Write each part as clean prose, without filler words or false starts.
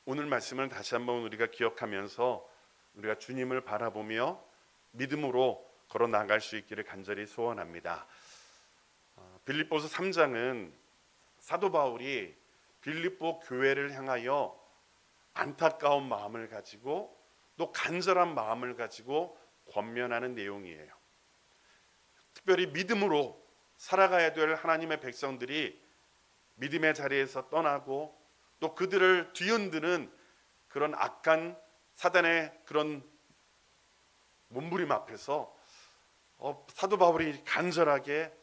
오늘 말씀을 다시 한번 우리가 기억하면서 우리가 주님을 바라보며 믿음으로 걸어 나갈 수 있기를 간절히 소원합니다. 빌립보서 3장은 사도 바울이 빌립보 교회를 향하여 안타까운 마음을 가지고 또 간절한 마음을 가지고 권면하는 내용이에요. 특별히 믿음으로 살아가야 될 하나님의 백성들이 믿음의 자리에서 떠나고 또 그들을 뒤흔드는 그런 악한 사단의 그런 몸부림 앞에서 사도 바울이 간절하게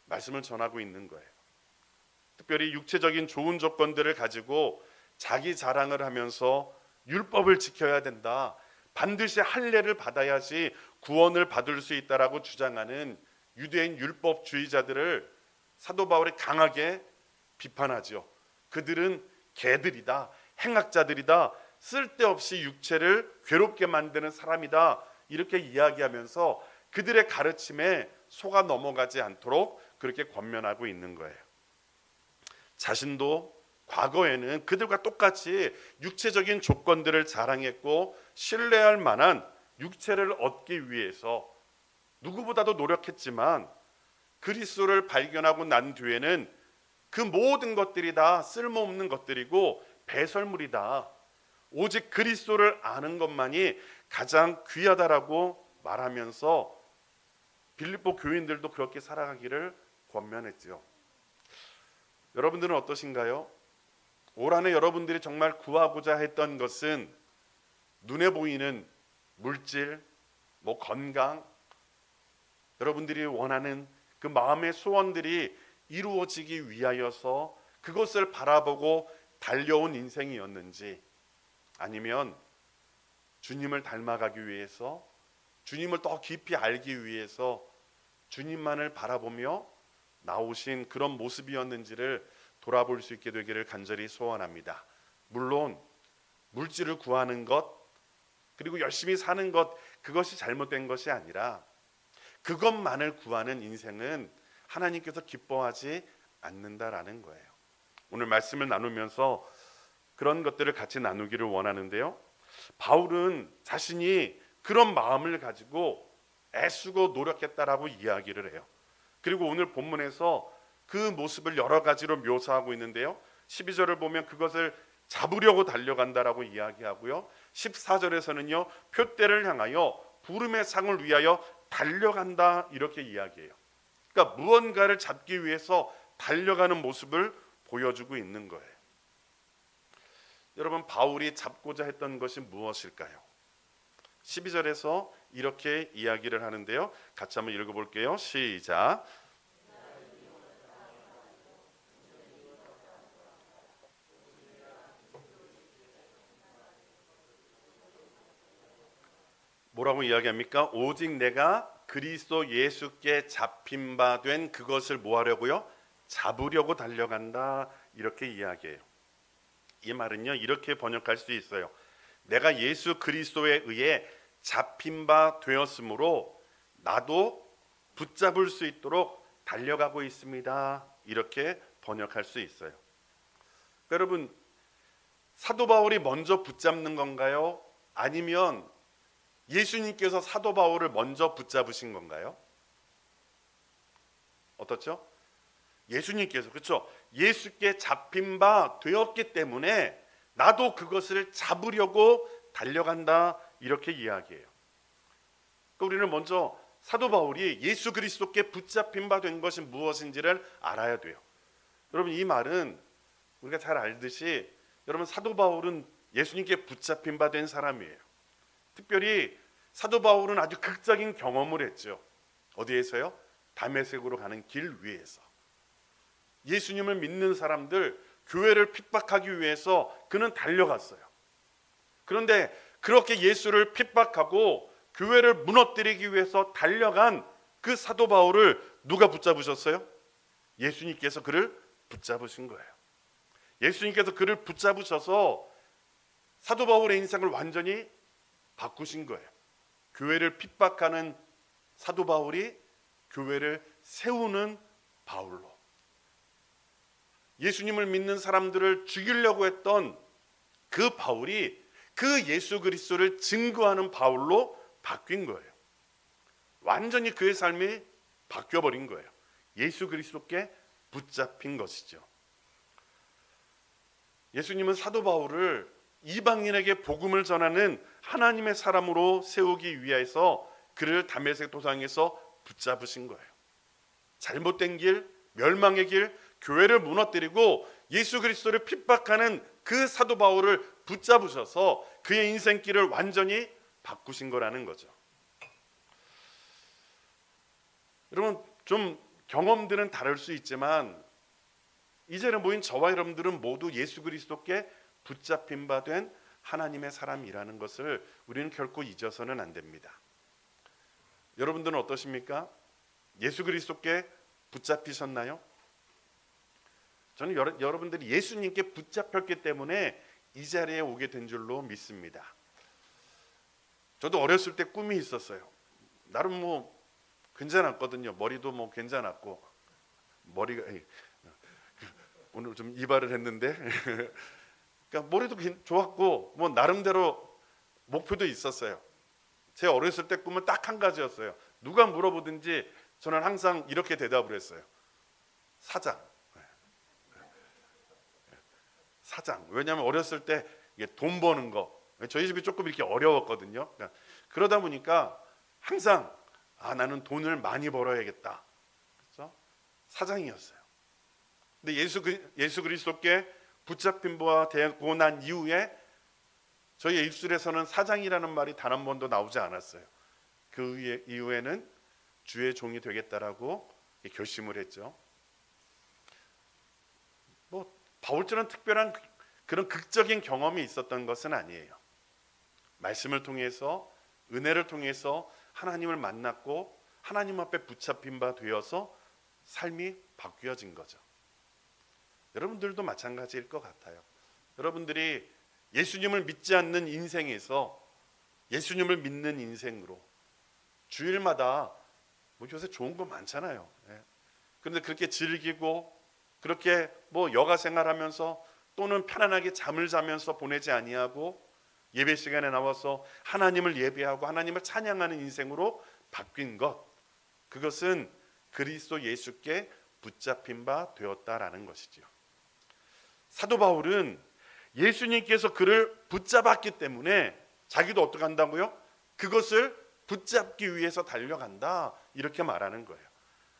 말씀을 전하고 있는 거예요. 특별히 육체적인 좋은 조건들을 가지고 자기 자랑을 하면서 율법을 지켜야 된다, 반드시 할례를 받아야지 구원을 받을 수 있다라고 주장하는 유대인 율법주의자들을 사도 바울이 강하게 비판하죠. 그들은 개들이다, 행악자들이다, 쓸데없이 육체를 괴롭게 만드는 사람이다, 이렇게 이야기하면서 그들의 가르침에 속아 넘어가지 않도록 그렇게 권면하고 있는 거예요. 자신도 과거에는 그들과 똑같이 육체적인 조건들을 자랑했고 신뢰할 만한 육체를 얻기 위해서 누구보다도 노력했지만 그리스도를 발견하고 난 뒤에는 그 모든 것들이 다 쓸모없는 것들이고 배설물이다, 오직 그리스도를 아는 것만이 가장 귀하다라고 말하면서 빌립보 교인들도 그렇게 살아가기를 권면했지요. 여러분들은 어떠신가요? 올 한해 여러분들이 정말 구하고자 했던 것은 눈에 보이는 물질, 건강, 여러분들이 원하는 그 마음의 소원들이 이루어지기 위하여서 그것을 바라보고 달려온 인생이었는지, 아니면 주님을 닮아가기 위해서, 주님을 더 깊이 알기 위해서 주님만을 바라보며 나오신 그런 모습이었는지를 돌아볼 수 있게 되기를 간절히 소원합니다. 물론 물질을 구하는 것, 그리고 열심히 사는 것, 그것이 잘못된 것이 아니라 그것만을 구하는 인생은 하나님께서 기뻐하지 않는다라는 거예요. 오늘 말씀을 나누면서 그런 것들을 같이 나누기를 원하는데요, 바울은 자신이 그런 마음을 가지고 애쓰고 노력했다라고 이야기를 해요. 그리고 오늘 본문에서 그 모습을 여러 가지로 묘사하고 있는데요, 12절을 보면 그것을 잡으려고 달려간다라고 이야기하고요, 14절에서는요 표대를 향하여 부름의 상을 위하여 달려간다, 이렇게 이야기해요. 그러니까 무언가를 잡기 위해서 달려가는 모습을 보여주고 있는 거예요. 여러분, 바울이 잡고자 했던 것이 무엇일까요? 12절에서 이렇게 이야기를 하는데요, 같이 한번 읽어볼게요. 시작. 뭐라고 이야기합니까? 오직 내가 그리스도 예수께 잡힌 바 된 그것을 뭐 하려고요? 잡으려고 달려간다, 이렇게 이야기해요. 이 말은요 이렇게 번역할 수 있어요. 내가 예수 그리스도에 의해 잡힌 바 되었으므로 나도 붙잡을 수 있도록 달려가고 있습니다, 이렇게 번역할 수 있어요. 여러분, 사도 바울이 먼저 붙잡는 건가요? 아니면 예수님께서 사도 바울을 먼저 붙잡으신 건가요? 어떻죠? 예수님께서, 그렇죠? 예수께 잡힌 바 되었기 때문에 나도 그것을 잡으려고 달려간다, 이렇게 이야기해요. 그러니까 우리는 먼저 사도 바울이 예수 그리스도께 붙잡힌 바 된 것이 무엇인지를 알아야 돼요. 여러분, 이 말은 우리가 잘 알듯이 여러분, 사도 바울은 예수님께 붙잡힌 바 된 사람이에요. 특별히 사도 바울은 아주 극적인 경험을 했죠. 어디에서요? 다메섹으로 가는 길 위에서. 예수님을 믿는 사람들, 교회를 핍박하기 위해서 그는 달려갔어요. 그런데 그렇게 예수를 핍박하고 교회를 무너뜨리기 위해서 달려간 그 사도 바울을 누가 붙잡으셨어요? 예수님께서 그를 붙잡으신 거예요. 예수님께서 그를 붙잡으셔서 사도 바울의 인생을 완전히 바꾸신 거예요. 교회를 핍박하는 사도 바울이 교회를 세우는 바울로, 예수님을 믿는 사람들을 죽이려고 했던 그 바울이 그 예수 그리스도를 증거하는 바울로 바뀐 거예요. 완전히 그의 삶이 바뀌어버린 거예요. 예수 그리스도께 붙잡힌 것이죠. 예수님은 사도 바울을 이방인에게 복음을 전하는 하나님의 사람으로 세우기 위해서 그를 다메섹 도상에서 붙잡으신 거예요. 잘못된 길, 멸망의 길, 교회를 무너뜨리고 예수 그리스도를 핍박하는 그 사도 바울을 붙잡으셔서 그의 인생길을 완전히 바꾸신 거라는 거죠. 여러분, 좀 경험들은 다를 수 있지만 이 자리에 모인 저와 여러분들은 모두 예수 그리스도께 붙잡힌 바 된 하나님의 사람이라는 것을 우리는 결코 잊어서는 안 됩니다. 여러분들은 어떠십니까? 예수 그리스도께 붙잡히셨나요? 저는 여러분들이 예수님께 붙잡혔기 때문에 이 자리에 오게 된 줄로 믿습니다. 저도 어렸을 때 꿈이 있었어요. 나름 뭐 괜찮았거든요. 머리도 뭐 괜찮았고, 머리가 오늘 좀 이발을 했는데 그러니까 머리도 좋았고 뭐 나름대로 목표도 있었어요. 제 어렸을 때 꿈은 딱 한 가지였어요. 누가 물어보든지 저는 항상 이렇게 대답을 했어요. 사장. 사장. 왜냐하면 어렸을 때 돈 버는 거, 저희 집이 조금 이렇게 어려웠거든요. 그러다 보니까 항상 나는 돈을 많이 벌어야겠다. 그렇죠? 사장이었어요. 근데 예수 그리스도께 붙잡힌 바 되고 난 이후에 저희 입술에서는 사장이라는 말이 단 한 번도 나오지 않았어요. 그 이후에는 주의 종이 되겠다라고 결심을 했죠. 뭐 바울처럼 특별한 그런 극적인 경험이 있었던 것은 아니에요. 말씀을 통해서, 은혜를 통해서 하나님을 만났고 하나님 앞에 붙잡힌 바 되어서 삶이 바뀌어진 거죠. 여러분들도 마찬가지일 것 같아요. 여러분들이 예수님을 믿지 않는 인생에서 예수님을 믿는 인생으로 주일마다 뭐 요새 좋은 거 많잖아요. 그런데 그렇게 즐기고 그렇게 뭐 여가 생활하면서 또는 편안하게 잠을 자면서 보내지 아니하고 예배 시간에 나와서 하나님을 예배하고 하나님을 찬양하는 인생으로 바뀐 것, 그것은 그리스도 예수께 붙잡힌 바 되었다라는 것이죠. 사도 바울은 예수님께서 그를 붙잡았기 때문에 자기도 어떻게 한다고요? 그것을 붙잡기 위해서 달려간다, 이렇게 말하는 거예요.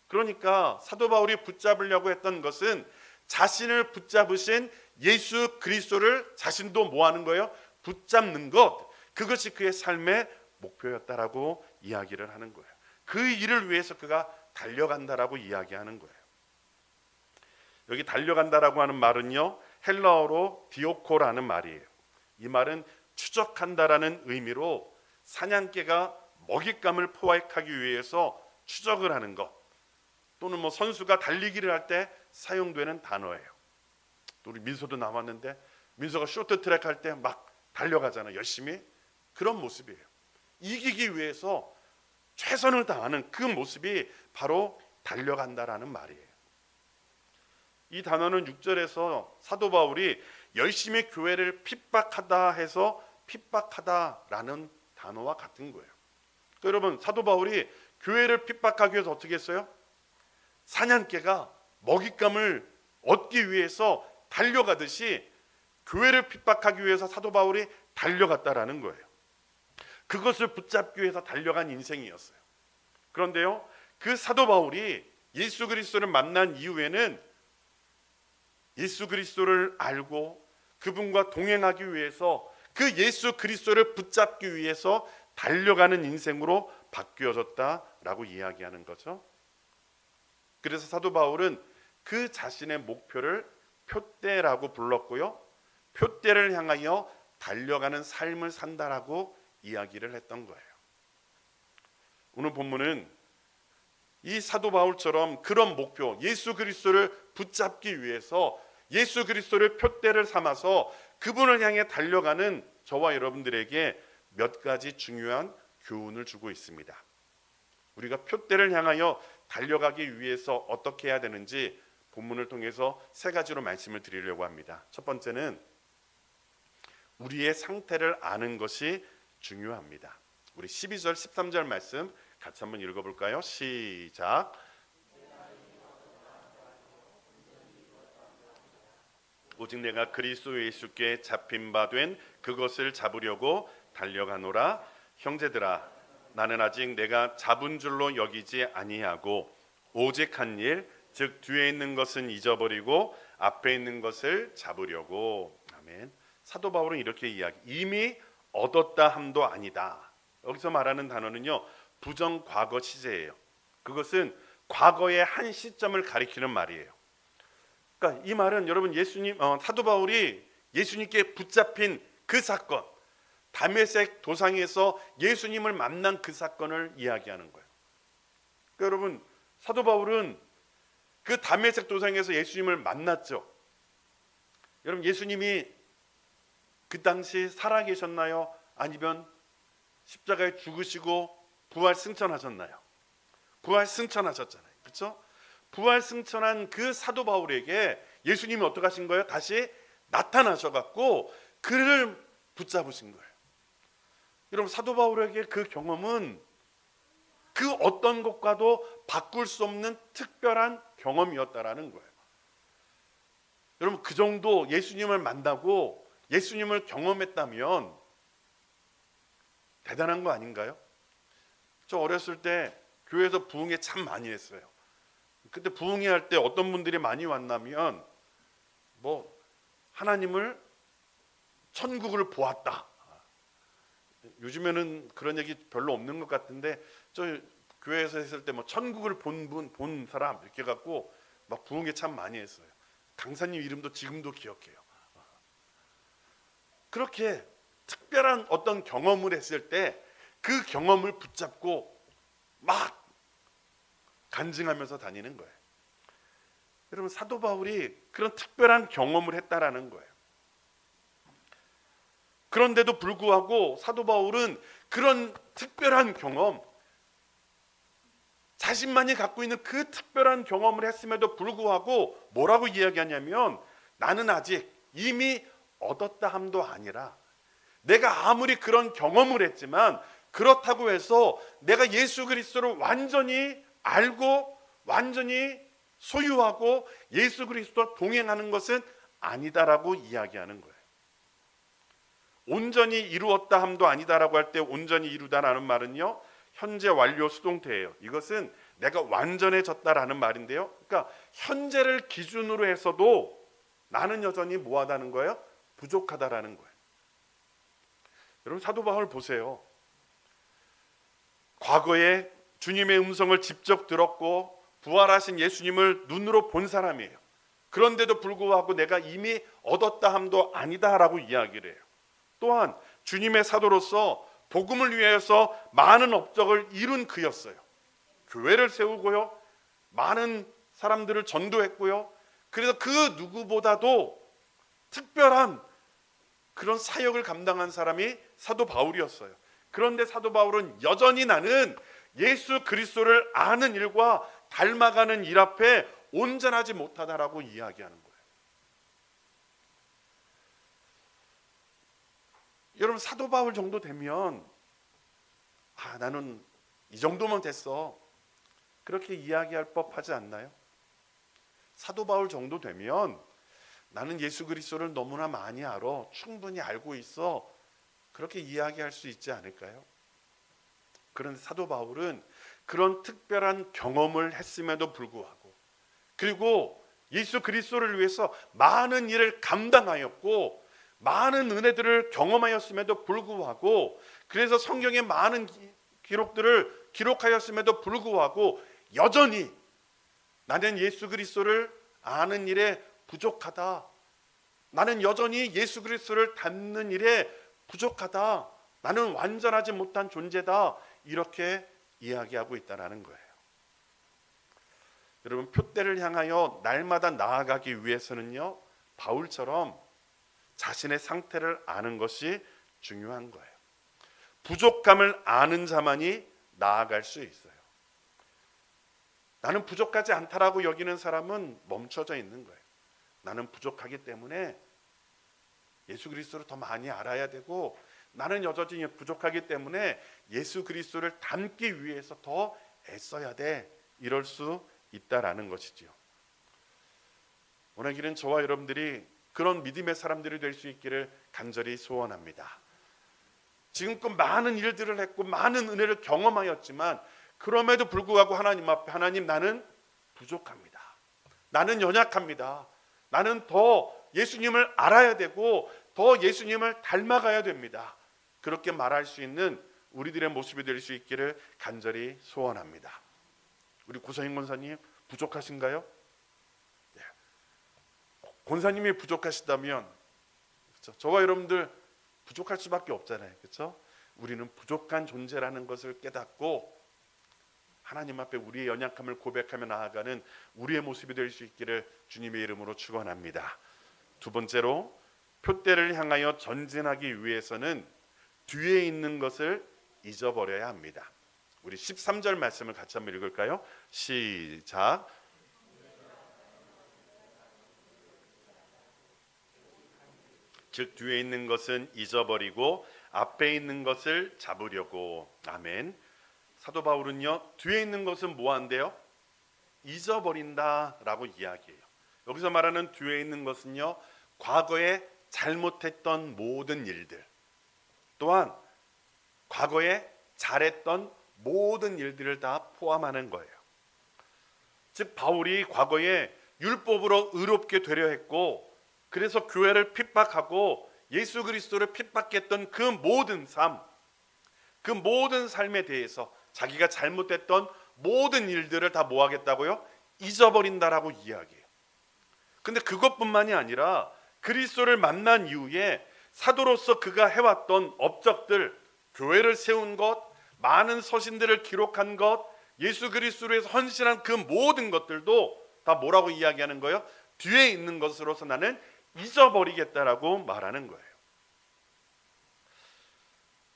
그러니까 사도 바울이 붙잡으려고 했던 것은 자신을 붙잡으신 예수 그리스도를 자신도 뭐 하는 거예요? 붙잡는 것, 그것이 그의 삶의 목표였다라고 이야기를 하는 거예요. 그 일을 위해서 그가 달려간다라고 이야기하는 거예요. 여기 달려간다라고 하는 말은요, 헬라어로 디오코라는 말이에요. 이 말은 추적한다라는 의미로 사냥개가 먹잇감을 포획하기 위해서 추적을 하는 것, 또는 뭐 선수가 달리기를 할 때 사용되는 단어예요. 또 우리 민서도 나왔는데 민서가 쇼트트랙 할 때 막 달려가잖아요. 열심히. 그런 모습이에요. 이기기 위해서 최선을 다하는 그 모습이 바로 달려간다라는 말이에요. 이 단어는 6절에서 사도 바울이 열심히 교회를 핍박하다 해서 핍박하다라는 단어와 같은 거예요. 그러니까 여러분, 사도 바울이 교회를 핍박하기 위해서 어떻게 했어요? 사냥개가 먹잇감을 얻기 위해서 달려가듯이 교회를 핍박하기 위해서 사도 바울이 달려갔다라는 거예요. 그것을 붙잡기 위해서 달려간 인생이었어요. 그런데요, 그 사도 바울이 예수 그리스도를 만난 이후에는 예수 그리스도를 알고 그분과 동행하기 위해서 그 예수 그리스도를 붙잡기 위해서 달려가는 인생으로 바뀌어졌다라고 이야기하는 거죠. 그래서 사도 바울은 그 자신의 목표를 표대라고 불렀고요, 표대를 향하여 달려가는 삶을 산다라고 이야기를 했던 거예요. 오늘 본문은 이 사도 바울처럼 그런 목표, 예수 그리스도를 붙잡기 위해서 예수 그리스도를 표대를 삼아서 그분을 향해 달려가는 저와 여러분들에게 몇 가지 중요한 교훈을 주고 있습니다. 우리가 표대를 향하여 달려가기 위해서 어떻게 해야 되는지 본문을 통해서 세 가지로 말씀을 드리려고 합니다. 첫 번째는 우리의 상태를 아는 것이 중요합니다. 우리 12절 13절 말씀 같이 한번 읽어볼까요? 시작. 오직 내가 그리스도 예수께 잡힌 바 된 그것을 잡으려고 달려가노라. 형제들아, 나는 아직 내가 잡은 줄로 여기지 아니하고 오직 한 일, 즉 뒤에 있는 것은 잊어버리고 앞에 있는 것을 잡으려고. 아멘. 사도 바울은 이렇게 이야기, 이미 얻었다 함도 아니다. 여기서 말하는 단어는요, 부정 과거 시제예요. 그것은 과거의 한 시점을 가리키는 말이에요. 그러니까 이 말은 여러분, 사도 바울이 예수님께 붙잡힌 그 사건, 다메섹 도상에서 예수님을 만난 그 사건을 이야기하는 거예요. 그러니까 여러분, 사도 바울은 그 다메섹 도상에서 예수님을 만났죠. 여러분, 예수님이 그 당시 살아계셨나요? 아니면 십자가에 죽으시고 부활 승천하셨나요? 부활 승천하셨잖아요. 그렇죠? 부활 승천한 그 사도 바울에게 예수님이 어떻게 하신 거예요? 다시 나타나셔갖고 그를 붙잡으신 거예요. 여러분, 사도 바울에게 그 경험은 그 어떤 것과도 바꿀 수 없는 특별한 경험이었다라는 거예요. 여러분, 그 정도 예수님을 만나고 예수님을 경험했다면 대단한 거 아닌가요? 저 어렸을 때 교회에서 부흥회 참 많이 했어요. 그때 부흥회 할 때 어떤 분들이 많이 왔냐면 하나님을 천국을 보았다. 요즘에는 그런 얘기 별로 없는 것 같은데 저 교회에서 했을 때 천국을 본 사람 이렇게 갖고 막 부흥회 참 많이 했어요. 강사님 이름도 지금도 기억해요. 그렇게 특별한 어떤 경험을 했을 때 그 경험을 붙잡고 막 간증하면서 다니는 거예요. 여러분, 사도 바울이 그런 특별한 경험을 했다라는 거예요. 그런데도 불구하고 사도 바울은 그런 특별한 경험, 자신만이 갖고 있는 그 특별한 경험을 했음에도 불구하고 뭐라고 이야기하냐면, 나는 아직 이미 얻었다 함도 아니라, 내가 아무리 그런 경험을 했지만 그렇다고 해서 내가 예수 그리스도를 완전히 알고 완전히 소유하고 예수 그리스도와 동행하는 것은 아니다라고 이야기하는 거예요. 온전히 이루었다 함도 아니다라고 할 때 온전히 이루다라는 말은요, 현재 완료 수동태예요. 이것은 내가 완전해졌다라는 말인데요. 그러니까 현재를 기준으로 해서도 나는 여전히 뭐하다는 거예요? 부족하다라는 거예요. 여러분, 사도 바울 보세요. 과거에 주님의 음성을 직접 들었고 부활하신 예수님을 눈으로 본 사람이에요. 그런데도 불구하고 내가 이미 얻었다 함도 아니다라고 이야기를 해요. 또한 주님의 사도로서 복음을 위해서 많은 업적을 이룬 그였어요. 교회를 세우고요, 많은 사람들을 전도했고요. 그래서 그 누구보다도 특별한 그런 사역을 감당한 사람이 사도 바울이었어요. 그런데 사도 바울은 여전히 나는 예수 그리스도를 아는 일과 닮아가는 일 앞에 온전하지 못하다라고 이야기하는 거예요. 여러분, 사도 바울 정도 되면 나는 이 정도면 됐어, 그렇게 이야기할 법하지 않나요? 사도 바울 정도 되면 나는 예수 그리스도를 너무나 많이 알아, 충분히 알고 있어, 그렇게 이야기할 수 있지 않을까요? 그런데 사도 바울은 그런 특별한 경험을 했음에도 불구하고, 그리고 예수 그리스도를 위해서 많은 일을 감당하였고 많은 은혜들을 경험하였음에도 불구하고, 그래서 성경의 많은 기록들을 기록하였음에도 불구하고 여전히 나는 예수 그리스도를 아는 일에 부족하다, 나는 여전히 예수 그리스도를 닮는 일에 부족하다, 나는 완전하지 못한 존재다, 이렇게 이야기하고 있다는 거예요. 여러분, 표대를 향하여 날마다 나아가기 위해서는요, 바울처럼 자신의 상태를 아는 것이 중요한 거예요. 부족함을 아는 자만이 나아갈 수 있어요. 나는 부족하지 않다라고 여기는 사람은 멈춰져 있는 거예요. 나는 부족하기 때문에 예수 그리스도를 더 많이 알아야 되고 나는 여전히 부족하기 때문에 예수 그리스도를 닮기 위해서 더 애써야 돼. 이럴 수 있다라는 것이지요. 오늘 저와 여러분들이 그런 믿음의 사람들이 될 수 있기를 간절히 소원합니다. 지금껏 많은 일들을 했고 많은 은혜를 경험하였지만 그럼에도 불구하고 하나님 앞에 하나님 나는 부족합니다. 나는 연약합니다. 나는 더 예수님을 알아야 되고 더 예수님을 닮아가야 됩니다. 그렇게 말할 수 있는 우리들의 모습이 될 수 있기를 간절히 소원합니다. 우리 구성인 권사님 부족하신가요? 네. 권사님이 부족하시다면 그렇죠? 저와 여러분들 부족할 수밖에 없잖아요. 그렇죠? 우리는 부족한 존재라는 것을 깨닫고 하나님 앞에 우리의 연약함을 고백하며 나아가는 우리의 모습이 될 수 있기를 주님의 이름으로 축원합니다. 두 번째로 표대를 향하여 전진하기 위해서는 뒤에 있는 것을 잊어버려야 합니다. 우리 13절 말씀을 같이 한번 읽을까요? 시작. 즉 뒤에 있는 것은 잊어버리고 앞에 있는 것을 잡으려고. 아멘. 사도 바울은요 뒤에 있는 것은 뭐 한대요? 잊어버린다라고 이야기해요. 여기서 말하는 뒤에 있는 것은요 과거에 잘못했던 모든 일들 또한 과거에 잘했던 모든 일들을 다 포함하는 거예요. 즉 바울이 과거에 율법으로 의롭게 되려 했고 그래서 교회를 핍박하고 예수 그리스도를 핍박했던 그 모든 삶, 그 모든 삶에 대해서 자기가 잘못했던 모든 일들을 다 뭐 하겠다고요? 잊어버린다라고 이야기해요. 근데 그것뿐만이 아니라 그리스도를 만난 이후에 사도로서 그가 해왔던 업적들, 교회를 세운 것, 많은 서신들을 기록한 것, 예수 그리스도를 위해서 헌신한 그 모든 것들도 다 뭐라고 이야기하는 거예요? 뒤에 있는 것으로서 나는 잊어버리겠다라고 말하는 거예요.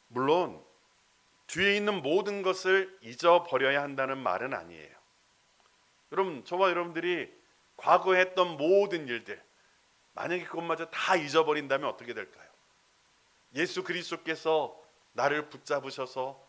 물론 뒤에 있는 모든 것을 잊어버려야 한다는 말은 아니에요. 여러분, 저와 여러분들이 과거에 했던 모든 일들 만약에 그것마저 다 잊어버린다면 어떻게 될까요? 예수 그리스도께서 나를 붙잡으셔서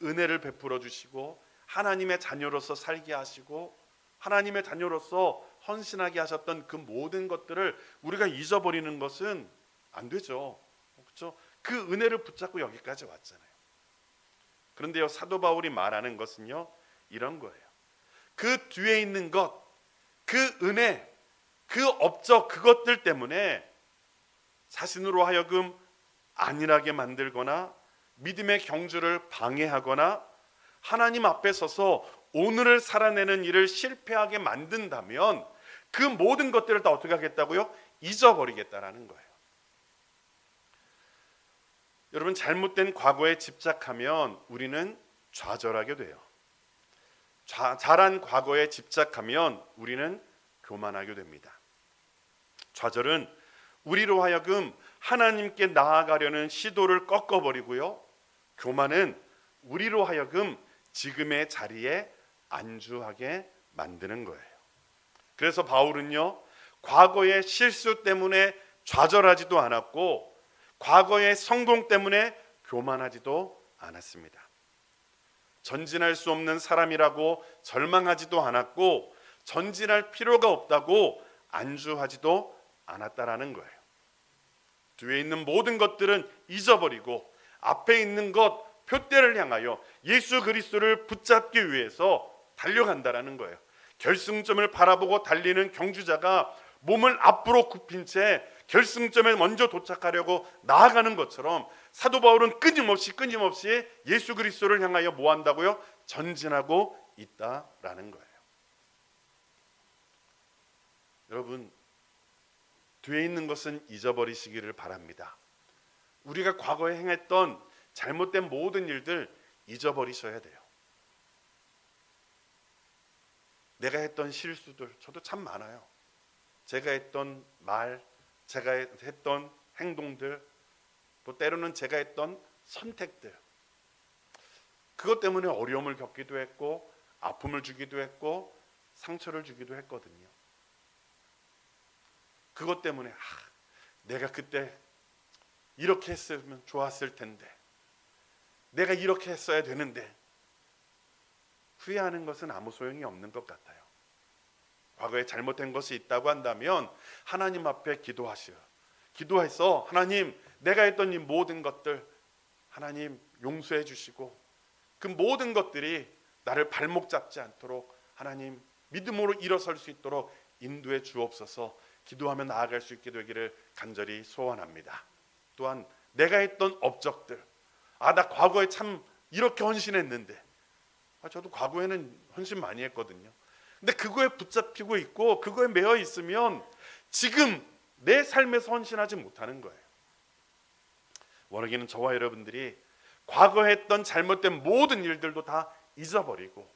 은혜를 베풀어 주시고 하나님의 자녀로서 살게 하시고 하나님의 자녀로서 헌신하게 하셨던 그 모든 것들을 우리가 잊어버리는 것은 안 되죠. 그렇죠? 그 은혜를 붙잡고 여기까지 왔잖아요. 그런데요 사도 바울이 말하는 것은요 이런 거예요. 그 뒤에 있는 것, 그 은혜, 그 업적 그것들 때문에 자신으로 하여금 안일하게 만들거나 믿음의 경주를 방해하거나 하나님 앞에 서서 오늘을 살아내는 일을 실패하게 만든다면 그 모든 것들을 다 어떻게 하겠다고요? 잊어버리겠다라는 거예요. 여러분 잘못된 과거에 집착하면 우리는 좌절하게 돼요. 잘한 과거에 집착하면 우리는 교만하게 됩니다. 좌절은 우리로 하여금 하나님께 나아가려는 시도를 꺾어버리고요. 교만은 우리로 하여금 지금의 자리에 안주하게 만드는 거예요. 그래서 바울은요 과거의 실수 때문에 좌절하지도 않았고 과거의 성공 때문에 교만하지도 않았습니다. 전진할 수 없는 사람이라고 절망하지도 않았고 전진할 필요가 없다고 안주하지도 않았다라는 거예요. 뒤에 있는 모든 것들은 잊어버리고 앞에 있는 것 표대를 향하여 예수 그리스도를 붙잡기 위해서 달려간다라는 거예요. 결승점을 바라보고 달리는 경주자가 몸을 앞으로 굽힌 채 결승점에 먼저 도착하려고 나아가는 것처럼 사도 바울은 끊임없이 예수 그리스도를 향하여 뭐 한다고요? 전진하고 있다라는 거예요. 여러분 뒤에 있는 것은 잊어버리시기를 바랍니다. 우리가 과거에 행했던 잘못된 모든 일들 잊어버리셔야 돼요. 내가 했던 실수들 저도 참 많아요. 제가 했던 말, 제가 했던 행동들, 또 때로는 제가 했던 선택들, 그것 때문에 어려움을 겪기도 했고 아픔을 주기도 했고 상처를 주기도 했거든요. 그것 때문에 내가 그때 이렇게 했으면 좋았을 텐데, 내가 이렇게 했어야 되는데, 후회하는 것은 아무 소용이 없는 것 같아요. 과거에 잘못된 것이 있다고 한다면 하나님 앞에 기도해서 하나님, 내가 했던 이 모든 것들 하나님 용서해 주시고, 그 모든 것들이 나를 발목 잡지 않도록 하나님 믿음으로 일어설 수 있도록 인도해 주옵소서. 기도하며 나아갈 수 있게 되기를 간절히 소원합니다. 또한 내가 했던 업적들, 나 과거에 참 이렇게 헌신했는데, 저도 과거에는 헌신 많이 했거든요. 근데 그거에 붙잡히고 있고 그거에 매여 있으면 지금 내 삶에서 헌신하지 못하는 거예요. 원하기는 저와 여러분들이 과거에 했던 잘못된 모든 일들도 다 잊어버리고,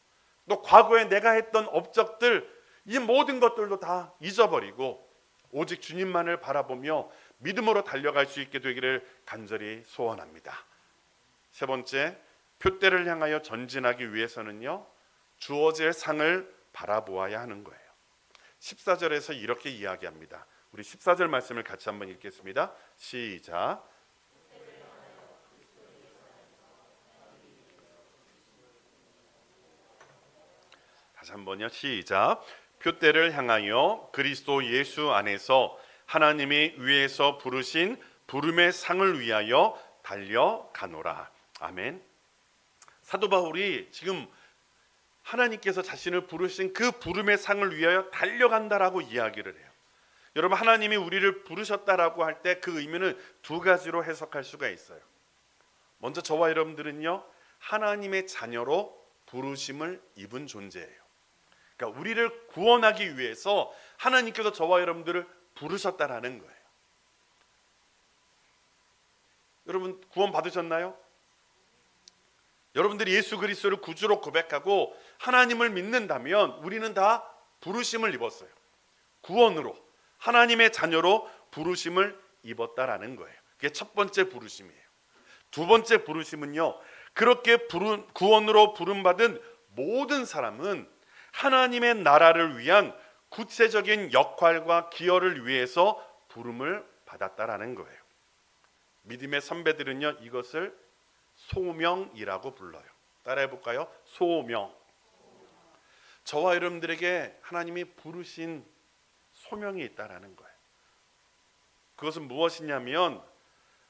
또 과거에 내가 했던 업적들, 이 모든 것들도 다 잊어버리고 오직 주님만을 바라보며 믿음으로 달려갈 수 있게 되기를 간절히 소원합니다. 세 번째, 표대를 향하여 전진하기 위해서는요, 주어질 상을 바라보아야 하는 거예요. 14절에서 이렇게 이야기합니다. 우리 14절 말씀을 같이 한번 읽겠습니다. 시작. 다시 한번요. 시작. 표대를 향하여 그리스도 예수 안에서 하나님이 위에서 부르신 부름의 상을 위하여 달려가노라. 아멘. 사도 바울이 지금 하나님께서 자신을 부르신 그 부름의 상을 위하여 달려간다라고 이야기를 해요. 여러분, 하나님이 우리를 부르셨다라고 할 때 그 의미는 두 가지로 해석할 수가 있어요. 먼저 저와 여러분들은요, 하나님의 자녀로 부르심을 입은 존재예요. 그러니까 우리를 구원하기 위해서 하나님께서 저와 여러분들을 부르셨다라는 거예요. 여러분, 구원 받으셨나요? 여러분들이 예수 그리스도를 구주로 고백하고 하나님을 믿는다면 우리는 다 부르심을 입었어요. 구원으로, 하나님의 자녀로 부르심을 입었다라는 거예요. 그게 첫 번째 부르심이에요. 두 번째 부르심은요, 그렇게 구원으로 부름받은 모든 사람은 하나님의 나라를 위한 구체적인 역할과 기여를 위해서 부름을 받았다라는 거예요. 믿음의 선배들은요, 이것을 소명이라고 불러요. 따라해 볼까요? 소명. 저와 여러분들에게 하나님이 부르신 소명이 있다라는 거예요. 그것은 무엇이냐면,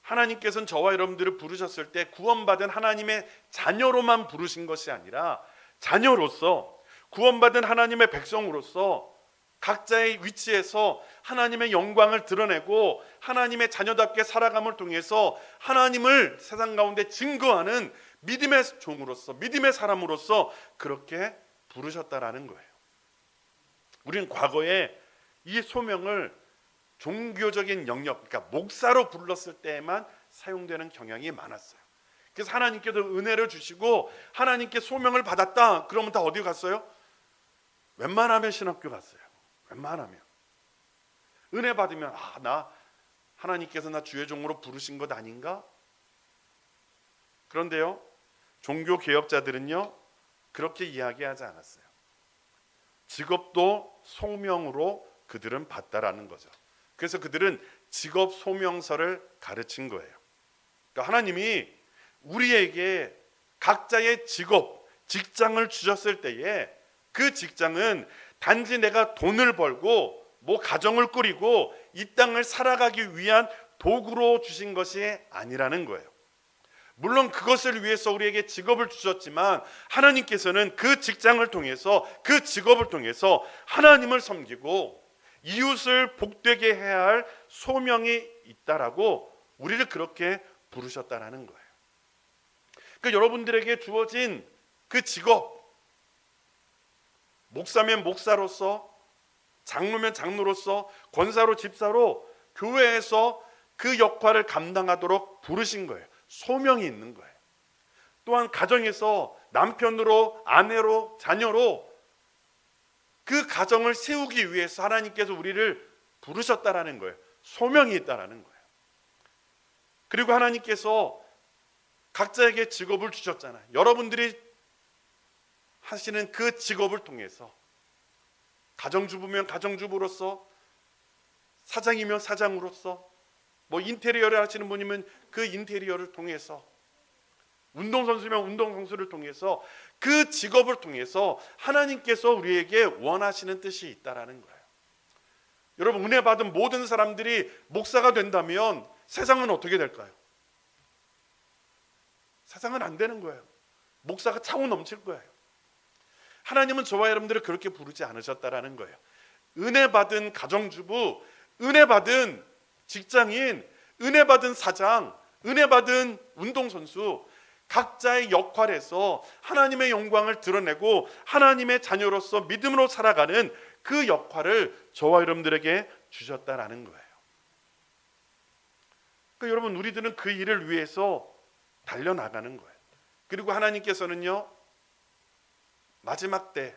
하나님께서는 저와 여러분들을 부르셨을 때 구원받은 하나님의 자녀로만 부르신 것이 아니라 자녀로서, 구원받은 하나님의 백성으로서 각자의 위치에서 하나님의 영광을 드러내고 하나님의 자녀답게 살아감을 통해서 하나님을 세상 가운데 증거하는 믿음의 종으로서, 믿음의 사람으로서 그렇게 부르셨다라는 거예요. 우리는 과거에 이 소명을 종교적인 영역, 그러니까 목사로 불렀을 때에만 사용되는 경향이 많았어요. 그래서 하나님께서 은혜를 주시고 하나님께 소명을 받았다 그러면 다 어디 갔어요? 웬만하면 신학교 갔어요. 웬만하면 은혜 받으면 나 하나님께서 나 주의 종으로 부르신 것 아닌가? 그런데요, 종교 개혁자들은요 그렇게 이야기하지 않았어요. 직업도 소명으로 그들은 봤다라는 거죠. 그래서 그들은 직업 소명서를 가르친 거예요. 그러니까 하나님이 우리에게 각자의 직업, 직장을 주셨을 때에 그 직장은 단지 내가 돈을 벌고 가정을 꾸리고 이 땅을 살아가기 위한 도구로 주신 것이 아니라는 거예요. 물론 그것을 위해서 우리에게 직업을 주셨지만 하나님께서는 그 직장을 통해서, 그 직업을 통해서 하나님을 섬기고 이웃을 복되게 해야 할 소명이 있다라고 우리를 그렇게 부르셨다라는 거예요. 그러니까 여러분들에게 주어진 그 직업, 목사면 목사로서, 장로면 장로로서, 권사로 집사로 교회에서 그 역할을 감당하도록 부르신 거예요. 소명이 있는 거예요. 또한 가정에서 남편으로, 아내로, 자녀로 그 가정을 세우기 위해서 하나님께서 우리를 부르셨다라는 거예요. 소명이 있다라는 거예요. 그리고 하나님께서 각자에게 직업을 주셨잖아요. 여러분들이 하시는 그 직업을 통해서 가정주부면 가정주부로서, 사장이면 사장으로서, 뭐 인테리어를 하시는 분이면 그 인테리어를 통해서, 운동선수면 운동선수를 통해서, 그 직업을 통해서 하나님께서 우리에게 원하시는 뜻이 있다라는 거예요. 여러분, 은혜 받은 모든 사람들이 목사가 된다면 세상은 어떻게 될까요? 세상은 안 되는 거예요. 목사가 차고 넘칠 거예요. 하나님은 저와 여러분들을 그렇게 부르지 않으셨다라는 거예요. 은혜 받은 가정주부, 은혜 받은 직장인, 은혜 받은 사장, 은혜 받은 운동선수, 각자의 역할에서 하나님의 영광을 드러내고 하나님의 자녀로서 믿음으로 살아가는 그 역할을 저와 여러분들에게 주셨다라는 거예요. 그러니까 여러분, 우리들은 그 일을 위해서 달려나가는 거예요. 그리고 하나님께서는요, 마지막 때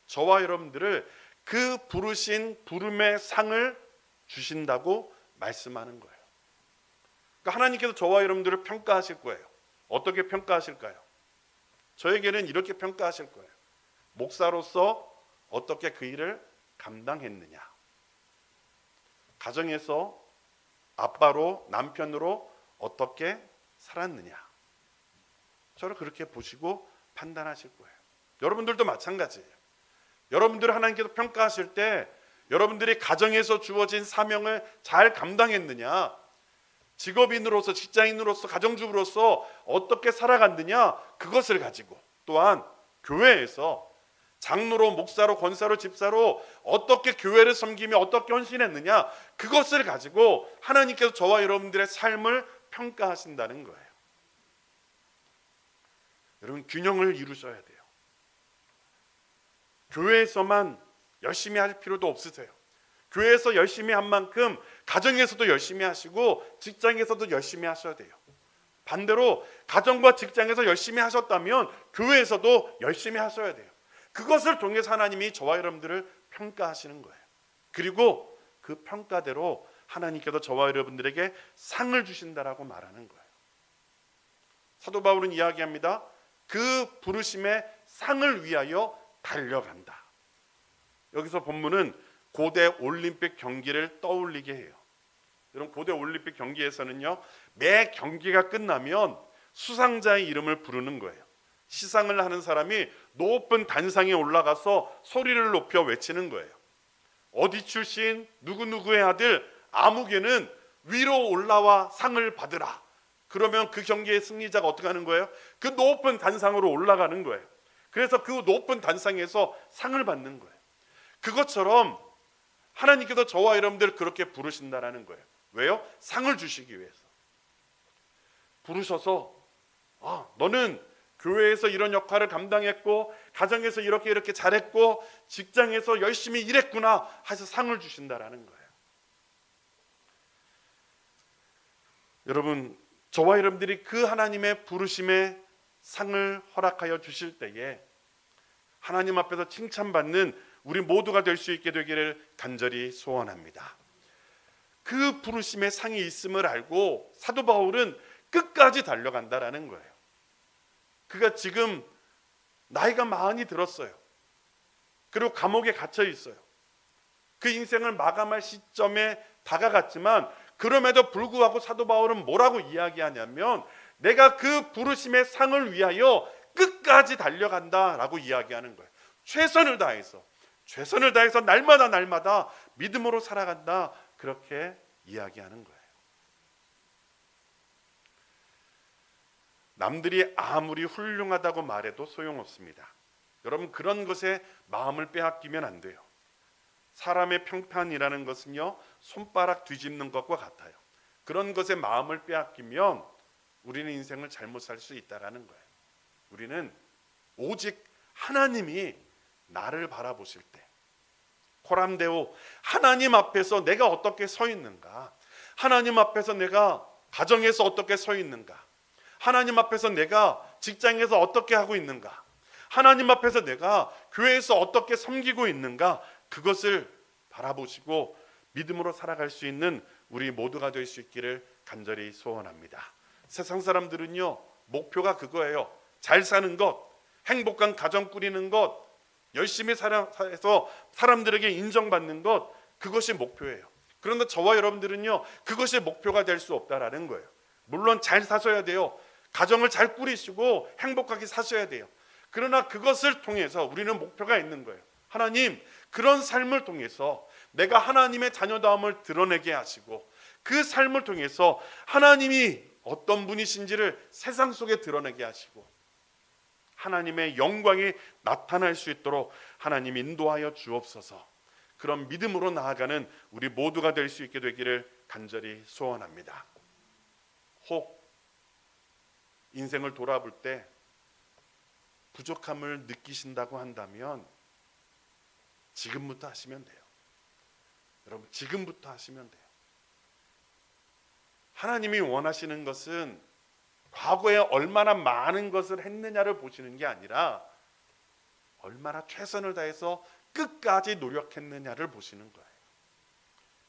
저와 여러분들을 그 부르신 부름의 상을 주신다고 말씀하는 거예요. 그러니까 하나님께서 저와 여러분들을 평가하실 거예요. 어떻게 평가하실까요? 저에게는 이렇게 평가하실 거예요. 목사로서 어떻게 그 일을 감당했느냐, 가정에서 아빠로, 남편으로 어떻게 살았느냐, 저를 그렇게 보시고 판단하실 거예요. 여러분들도 마찬가지예요. 여러분들을 하나님께서 평가하실 때 여러분들이 가정에서 주어진 사명을 잘 감당했느냐, 직업인으로서, 직장인으로서, 가정주부로서 어떻게 살아갔느냐, 그것을 가지고, 또한 교회에서 장로로, 목사로, 권사로, 집사로 어떻게 교회를 섬기며 어떻게 헌신했느냐, 그것을 가지고 하나님께서 저와 여러분들의 삶을 평가하신다는 거예요. 여러분, 균형을 이루셔야 돼요. 교회에서만 열심히 할 필요도 없으세요. 교회에서 열심히 한 만큼 가정에서도 열심히 하시고 직장에서도 열심히 하셔야 돼요. 반대로 가정과 직장에서 열심히 하셨다면 교회에서도 열심히 하셔야 돼요. 그것을 통해서 하나님이 저와 여러분들을 평가하시는 거예요. 그리고 그 평가대로 하나님께서 저와 여러분들에게 상을 주신다라고 말하는 거예요. 사도 바울은 이야기합니다. 그 부르심의 상을 위하여 달려간다. 여기서 본문은 고대 올림픽 경기를 떠올리게 해요. 여러분, 고대 올림픽 경기에서는요, 매 경기가 끝나면 수상자의 이름을 부르는 거예요. 시상을 하는 사람이 높은 단상에 올라가서 소리를 높여 외치는 거예요. 어디 출신 누구누구의 아들 아무개는 위로 올라와 상을 받으라. 그러면 그 경기의 승리자가 어떻게 하는 거예요? 그 높은 단상으로 올라가는 거예요. 그래서 그 높은 단상에서 상을 받는 거예요. 그것처럼 하나님께서 저와 여러분들을 그렇게 부르신다라는 거예요. 왜요? 상을 주시기 위해서. 부르셔서 너는 교회에서 이런 역할을 감당했고, 가정에서 이렇게 잘했고, 직장에서 열심히 일했구나 해서 상을 주신다라는 거예요. 여러분, 저와 여러분들이 그 하나님의 부르심의 상을 허락하여 주실 때에 하나님 앞에서 칭찬받는 우리 모두가 될 수 있게 되기를 간절히 소원합니다. 그 부르심의 상이 있음을 알고 사도 바울은 끝까지 달려간다라는 거예요. 그가 지금 나이가 많이 들었어요. 그리고 감옥에 갇혀 있어요. 그 인생을 마감할 시점에 다가갔지만 그럼에도 불구하고 사도 바울은 뭐라고 이야기하냐면, 내가 그 부르심의 상을 위하여 끝까지 달려간다라고 이야기하는 거예요. 최선을 다해서 날마다 믿음으로 살아간다, 그렇게 이야기하는 거예요. 남들이 아무리 훌륭하다고 말해도 소용없습니다. 여러분, 그런 것에 마음을 빼앗기면 안 돼요. 사람의 평판이라는 것은요, 손바닥 뒤집는 것과 같아요. 그런 것에 마음을 빼앗기면 우리는 인생을 잘못 살 수 있다라는 거예요. 우리는 오직 하나님이 나를 바라보실 때, 코람데오, 하나님 앞에서 내가 어떻게 서 있는가, 하나님 앞에서 내가 가정에서 어떻게 서 있는가, 하나님 앞에서 내가 직장에서 어떻게 하고 있는가, 하나님 앞에서 내가 교회에서 어떻게 섬기고 있는가, 그것을 바라보시고 믿음으로 살아갈 수 있는 우리 모두가 될 수 있기를 간절히 소원합니다. 세상 사람들은요, 목표가 그거예요. 잘 사는 것, 행복한 가정 꾸리는 것, 열심히 살아서 사람들에게 인정받는 것, 그것이 목표예요. 그런데 저와 여러분들은요, 그것이 목표가 될 수 없다라는 거예요. 물론 잘 사셔야 돼요. 가정을 잘 꾸리시고 행복하게 사셔야 돼요. 그러나 그것을 통해서 우리는 목표가 있는 거예요. 하나님, 그런 삶을 통해서 내가 하나님의 자녀다움을 드러내게 하시고, 그 삶을 통해서 하나님이 어떤 분이신지를 세상 속에 드러내게 하시고, 하나님의 영광이 나타날 수 있도록 하나님 인도하여 주옵소서. 그런 믿음으로 나아가는 우리 모두가 될 수 있게 되기를 간절히 소원합니다. 혹 인생을 돌아볼 때 부족함을 느끼신다고 한다면 지금부터 하시면 돼요. 여러분, 지금부터 하시면 돼요. 하나님이 원하시는 것은 과거에 얼마나 많은 것을 했느냐를 보시는 게 아니라 얼마나 최선을 다해서 끝까지 노력했느냐를 보시는 거예요.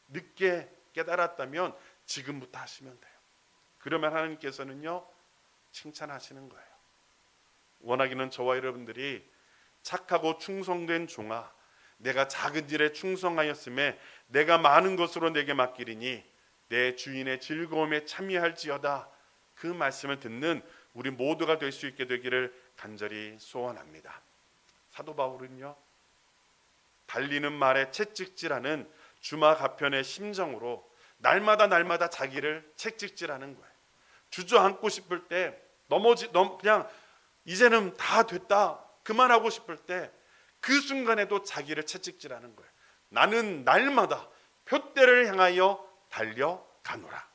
늦게 깨달았다면 지금부터 하시면 돼요. 그러면 하나님께서는요, 칭찬하시는 거예요. 원하기는 저와 여러분들이 착하고 충성된 종아, 내가 작은 일에 충성하였음에 내가 많은 것으로 내게 맡기리니 내 주인의 즐거움에 참여할지어다. 그 말씀을 듣는 우리 모두가 될 수 있게 되기를 간절히 소원합니다. 사도 바울은요, 달리는 말에 채찍질하는 주마가편의 심정으로 날마다 자기를 채찍질하는 거예요. 주저앉고 싶을 때, 그냥 이제는 다 됐다, 그만하고 싶을 때 그 순간에도 자기를 채찍질하는 거예요. 나는 날마다 표대를 향하여 달려가노라.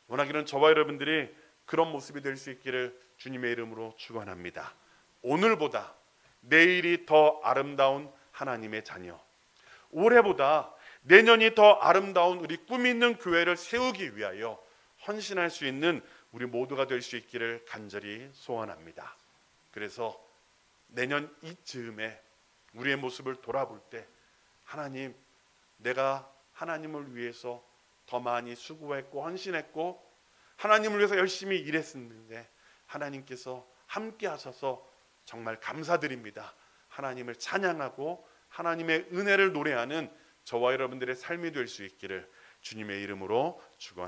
원하기는 저와 여러분들이 그런 모습이 될 수 있기를 주님의 이름으로 축원합니다. 오늘보다 내일이 더 아름다운 하나님의 자녀, 올해보다 내년이 더 아름다운 우리 꿈 있는 교회를 세우기 위하여 헌신할 수 있는 우리 모두가 될 수 있기를 간절히 소원합니다. 그래서 내년 이즈음에 우리의 모습을 돌아볼 때, 하나님, 내가 하나님을 위해서 더 많이 수고했고 헌신했고 하나님을 위해서 열심히 일했었는데 하나님께서 함께 하셔서 정말 감사드립니다. 하나님을 찬양하고 하나님의 은혜를 노래하는 저와 여러분들의 삶이 될 수 있기를 주님의 이름으로 축원합니다.